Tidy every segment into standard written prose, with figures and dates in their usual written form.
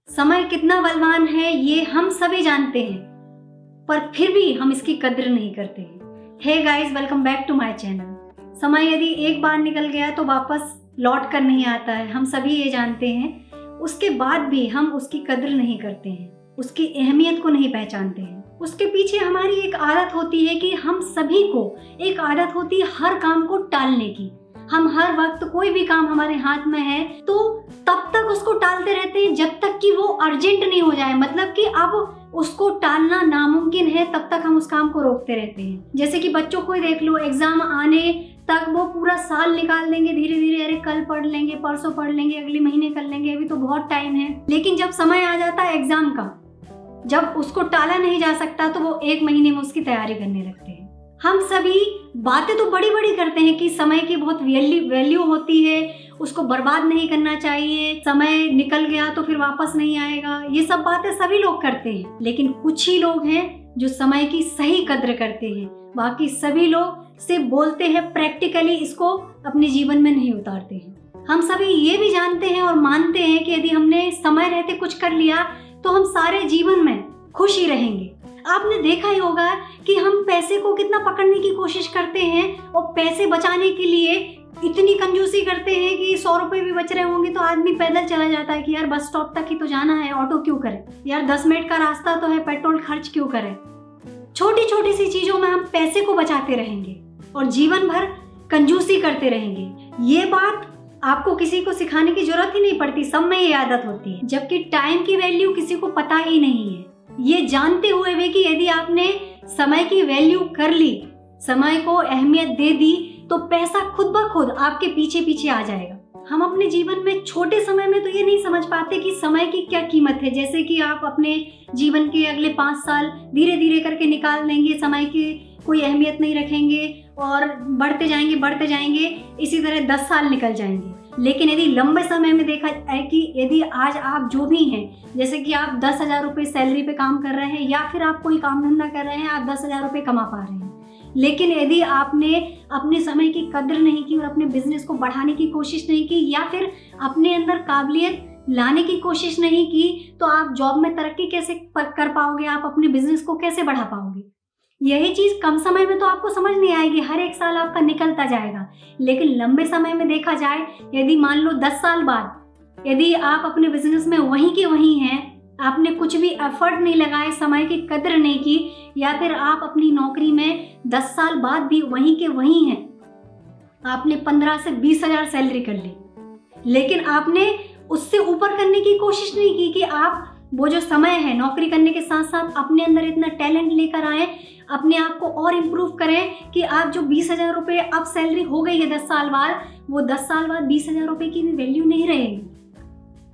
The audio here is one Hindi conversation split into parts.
समय कितना बलवान है ये हम सभी जानते हैं, पर फिर भी हम इसकी कद्र नहीं करते हैं। Hey guys, welcome back to my channel. समय यदि एक बार निकल गया तो वापस लौट कर नहीं आता है, हम सभी ये जानते हैं। उसके बाद भी हम उसकी कद्र नहीं करते हैं, उसकी अहमियत को नहीं पहचानते हैं। उसके पीछे हमारी एक आदत होती है कि हम सभी को एक आदत होती है हर काम को टालने की। हम हर वक्त कोई भी काम हमारे हाथ में है तो तब तक उसको टालते रहते हैं जब तक कि वो अर्जेंट नहीं हो जाए, मतलब कि अब उसको टालना नामुमकिन है, तब तक हम उस काम को रोकते रहते हैं। जैसे कि बच्चों को ही देख लो, एग्जाम आने तक वो पूरा साल निकाल देंगे धीरे धीरे, अरे कल पढ़ लेंगे, परसों पढ़ लेंगे, अगले महीने कर लेंगे, अभी तो बहुत टाइम है। लेकिन जब समय आ जाता है एग्जाम का, जब उसको टाला नहीं जा सकता तो वो एक महीने में उसकी तैयारी करने लगते हैं। हम सभी बातें तो बड़ी बड़ी करते हैं कि समय की बहुत वैल्यू होती है, उसको बर्बाद नहीं करना चाहिए, समय निकल गया तो फिर वापस नहीं आएगा, ये सब बातें सभी लोग करते हैं। लेकिन कुछ ही लोग हैं जो समय की सही कद्र करते हैं, बाकी सभी लोग सिर्फ बोलते हैं, प्रैक्टिकली इसको अपने जीवन में नहीं उतारते हैं। हम सभी ये भी जानते हैं और मानते हैं कि यदि हमने समय रहते कुछ कर लिया तो हम सारे जीवन में खुश ही रहेंगे। आपने देखा ही होगा कि हम पैसे को कितना पकड़ने की कोशिश करते हैं और पैसे बचाने के लिए इतनी कंजूसी करते हैं कि 100 रुपए भी बच रहे होंगे तो आदमी पैदल चला जाता है कि यार बस स्टॉप तक ही तो जाना है, ऑटो क्यों करे, यार 10 मिनट का रास्ता तो है, पेट्रोल खर्च क्यों करे। छोटी छोटी सी चीजों में हम पैसे को बचाते रहेंगे और जीवन भर कंजूसी करते रहेंगे। ये बात आपको किसी को सिखाने की जरूरत ही नहीं पड़ती, सब में ये आदत होती है। जबकि टाइम की वैल्यू किसी को पता ही नहीं है, ये जानते हुए भी कि यदि आपने समय की वैल्यू कर ली, समय को अहमियत दे दी, तो पैसा खुद ब खुद आपके पीछे पीछे आ जाएगा। हम अपने जीवन में छोटे समय में तो ये नहीं समझ पाते कि समय की क्या कीमत है। जैसे कि आप अपने जीवन के अगले 5 साल धीरे धीरे करके निकाल देंगे, समय की कोई अहमियत नहीं रखेंगे और बढ़ते जाएंगे, इसी तरह 10 साल निकल जाएंगे। लेकिन यदि लंबे समय में देखा जाए कि यदि आज आप जो भी हैं, जैसे कि आप 10,000 रुपये सैलरी पे काम कर रहे हैं या फिर आप कोई काम धंधा कर रहे हैं, आप 10,000 रुपये कमा पा रहे हैं, लेकिन यदि आपने अपने समय की कद्र नहीं की और अपने बिजनेस को बढ़ाने की कोशिश नहीं की या फिर अपने अंदर काबिलियत लाने की कोशिश नहीं की, तो आप जॉब में तरक्की कैसे कर पाओगे, आप अपने बिजनेस को कैसे बढ़ा पाओगे। यही चीज़ कम समय में तो आपको समझ नहीं आएगी, हर एक साल आपका निकलता जाएगा। लेकिन लंबे समय में देखा जाए, यदि मान लो 10 साल बाद यदि आप अपने बिजनेस में वहीं के वहीं हैं, आपने कुछ भी एफर्ट नहीं लगाए, समय की कद्र नहीं की, या फिर आप अपनी नौकरी में 10 साल बाद भी वहीं के वहीं हैं, आपने 15 से 20,000 सैलरी कर ली, लेकिन आपने उससे ऊपर करने की कोशिश नहीं की कि आप वो जो समय है नौकरी करने के साथ साथ अपने अंदर इतना टैलेंट लेकर आए, अपने आप को और इम्प्रूव करें कि आप जो 20,000 रुपये अब सैलरी हो गई है 10 साल बाद, वो 10 साल बाद 20,000 रुपये की भी वैल्यू नहीं रहेगी।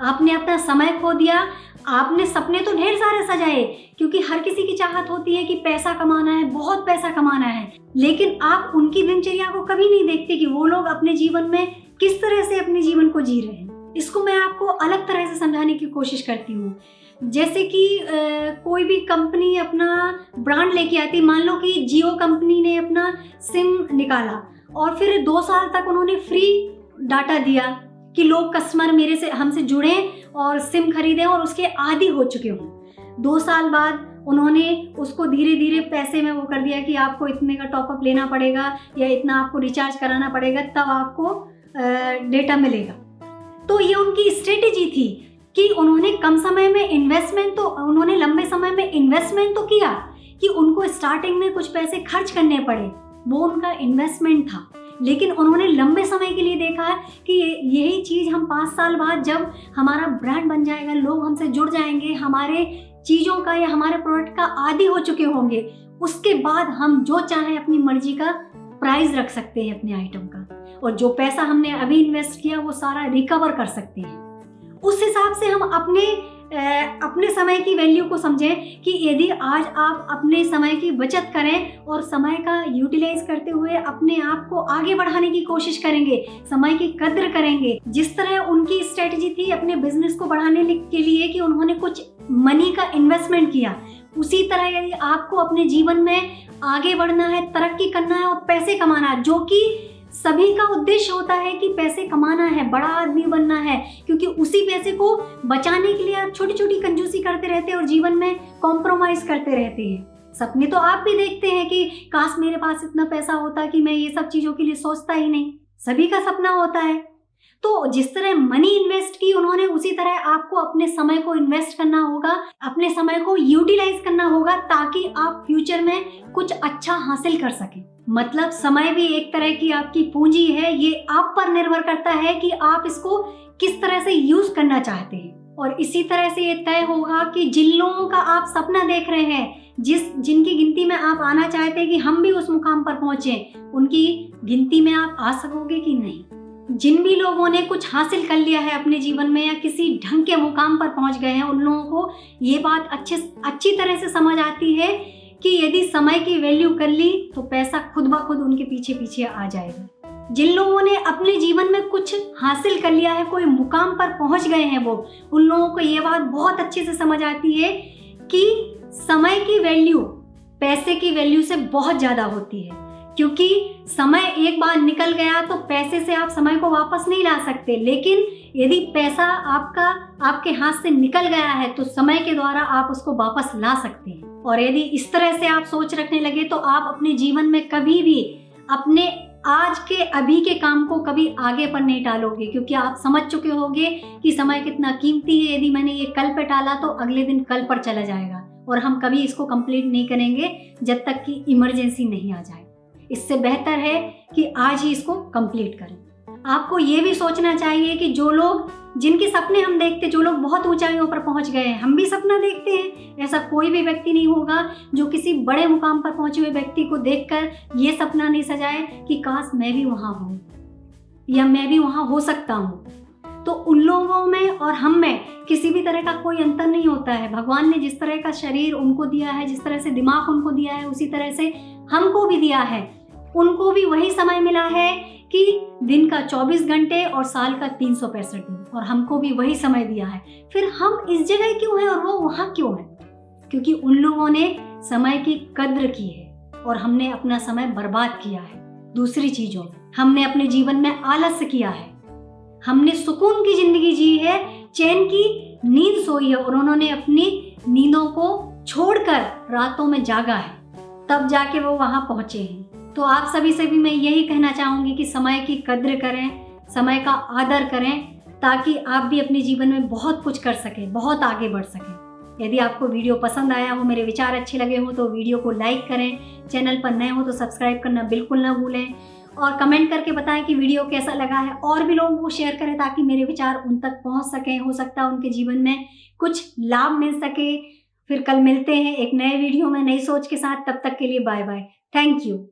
आपने अपना समय खो दिया, आपने सपने तो ढेर सारे सजाए, क्योंकि हर किसी की चाहत होती है कि पैसा कमाना है, बहुत पैसा कमाना है, लेकिन आप उनकी दिनचर्या को कभी नहीं देखते कि वो लोग अपने जीवन में किस तरह से अपने जीवन को जी रहे हैं। इसको मैं आपको अलग तरह से समझाने की कोशिश करती हूँ। जैसे कि कोई भी कंपनी अपना ब्रांड लेके आती, मान लो कि जियो कंपनी ने अपना सिम निकाला और फिर 2 साल तक उन्होंने फ्री डाटा दिया कि लोग कस्टमर मेरे से हमसे जुड़ें और सिम खरीदें और उसके आदी हो चुके हों। 2 साल बाद उन्होंने उसको धीरे धीरे पैसे में वो कर दिया कि आपको इतने का टॉपअप लेना पड़ेगा या इतना आपको रिचार्ज कराना पड़ेगा, तब आपको डेटा मिलेगा। तो ये उनकी स्ट्रेटेजी थी कि उन्होंने कम समय में इन्वेस्टमेंट, तो उन्होंने लंबे समय में इन्वेस्टमेंट तो किया कि उनको स्टार्टिंग में कुछ पैसे खर्च करने पड़े, वो उनका इन्वेस्टमेंट था, लेकिन उन्होंने लंबे समय के लिए देखा है कि यही चीज़ हम 5 साल बाद जब हमारा ब्रांड बन जाएगा, लोग हमसे जुड़ जाएंगे, हमारे चीज़ों का या हमारे प्रोडक्ट का आदी हो चुके होंगे, उसके बाद हम जो चाहें अपनी मर्जी का प्राइस रख सकते हैं अपने आइटम का, और जो पैसा हमने अभी इन्वेस्ट किया वो सारा रिकवर कर सकते हैं। उस हिसाब से हम अपने समय की वैल्यू को समझें कि यदि आज आप अपने समय की बचत करें और समय का यूटिलाइज करते हुए अपने आप को आगे बढ़ाने की कोशिश करेंगे, समय की कद्र करेंगे, जिस तरह उनकी स्ट्रेटजी थी अपने बिजनेस को बढ़ाने के लिए कि उन्होंने कुछ मनी का इन्वेस्टमेंट किया, उसी तरह यदि आपको अपने जीवन में आगे बढ़ना है, तरक्की करना है और पैसे कमाना है, जो कि सभी का उद्देश्य होता है कि पैसे कमाना है, बड़ा आदमी बनना है, क्योंकि उसी पैसे को बचाने के लिए आप छोटी छोटी कंजूसी करते रहते हैं और जीवन में कॉम्प्रोमाइज करते रहते हैं। सपने तो आप भी देखते हैं कि काश मेरे पास इतना पैसा होता कि मैं ये सब चीजों के लिए सोचता ही नहीं। सभी का सपना होता है। तो जिस तरह मनी इन्वेस्ट की उन्होंने, उसी तरह आपको अपने समय को इन्वेस्ट करना होगा, अपने समय को यूटिलाइज करना होगा, ताकि आप फ्यूचर में कुछ अच्छा हासिल कर सकें। मतलब समय भी एक तरह की आपकी पूंजी है। ये आप पर निर्भर करता है कि आप इसको किस तरह से यूज करना चाहते हैं। और इसी तरह से ये तय होगा कि जिन लोगों का आप सपना देख रहे हैं, जिनकी गिनती में आप आना चाहते हैं कि हम भी उस मुकाम पर पहुंचे, उनकी गिनती में आप आ सकोगे कि नहीं। जिन भी लोगों ने कुछ हासिल कर लिया है अपने जीवन में या किसी ढंग के मुकाम पर पहुंच गए हैं, उन लोगों को ये बात अच्छी तरह से समझ आती है कि यदि समय की वैल्यू कर ली तो पैसा खुद ब खुद उनके पीछे पीछे आ जाएगा। जिन लोगों ने अपने जीवन में कुछ हासिल कर लिया है, कोई मुकाम पर पहुंच गए हैं, वो उन लोगों को ये बात बहुत अच्छे से समझ आती है कि समय की वैल्यू पैसे की वैल्यू से बहुत ज्यादा होती है। क्योंकि समय एक बार निकल गया तो पैसे से आप समय को वापस नहीं ला सकते, लेकिन यदि पैसा आपके हाथ से निकल गया है तो समय के द्वारा आप उसको वापस ला सकते हैं। और यदि इस तरह से आप सोच रखने लगे तो आप अपने जीवन में कभी भी अपने आज के अभी के काम को कभी आगे पर नहीं टालोगे, क्योंकि आप समझ चुके होगे कि समय कितना कीमती है। यदि मैंने ये कल पे टाला तो अगले दिन कल पर चला जाएगा और हम कभी इसको कंप्लीट नहीं करेंगे जब तक कि इमरजेंसी नहीं आ जाए। इससे बेहतर है कि आज ही इसको कंप्लीट करें। आपको ये भी सोचना चाहिए कि जो लोग, जिनके सपने हम देखते, जो लोग बहुत ऊंचाइयों पर पहुंच गए हैं, हम भी सपना देखते हैं। ऐसा कोई भी व्यक्ति नहीं होगा जो किसी बड़े मुकाम पर पहुंचे हुए व्यक्ति को देखकर ये सपना नहीं सजाए कि काश मैं भी वहां हूं या मैं भी वहां हो सकता हूं। तो उन लोगों में और हम में किसी भी तरह का कोई अंतर नहीं होता है। भगवान ने जिस तरह का शरीर उनको दिया है, जिस तरह से दिमाग उनको दिया है, उसी तरह से हमको भी दिया है। उनको भी वही समय मिला है कि दिन का 24 घंटे और साल का 365 दिन, और हमको भी वही समय दिया है। फिर हम इस जगह क्यों हैं और वो वहां क्यों है? क्योंकि उन लोगों ने समय की कद्र की है और हमने अपना समय बर्बाद किया है दूसरी चीजों में। हमने अपने जीवन में आलस्य किया है, हमने सुकून की जिंदगी जी है, चैन की नींद सोई है और उन्होंने अपनी नींदों को छोड़कर रातों में जागा है, तब जाके वो वहां पहुंचे हैं। तो आप सभी से भी मैं यही कहना चाहूंगी कि समय की कद्र करें, समय का आदर करें, ताकि आप भी अपने जीवन में बहुत कुछ कर सकें, बहुत आगे बढ़ सकें। यदि आपको वीडियो पसंद आया हो, मेरे विचार अच्छे लगे हो तो वीडियो को लाइक करें, चैनल पर नए हो तो सब्सक्राइब करना बिल्कुल ना भूलें और कमेंट करके बताएं कि वीडियो कैसा लगा है। और भी लोगों को शेयर करें ताकि मेरे विचार उन तक पहुंच सकें, हो सकता है उनके जीवन में कुछ लाभ मिल सके। फिर कल मिलते हैं एक नए वीडियो में नई सोच के साथ। तब तक के लिए बाय बाय। Thank you.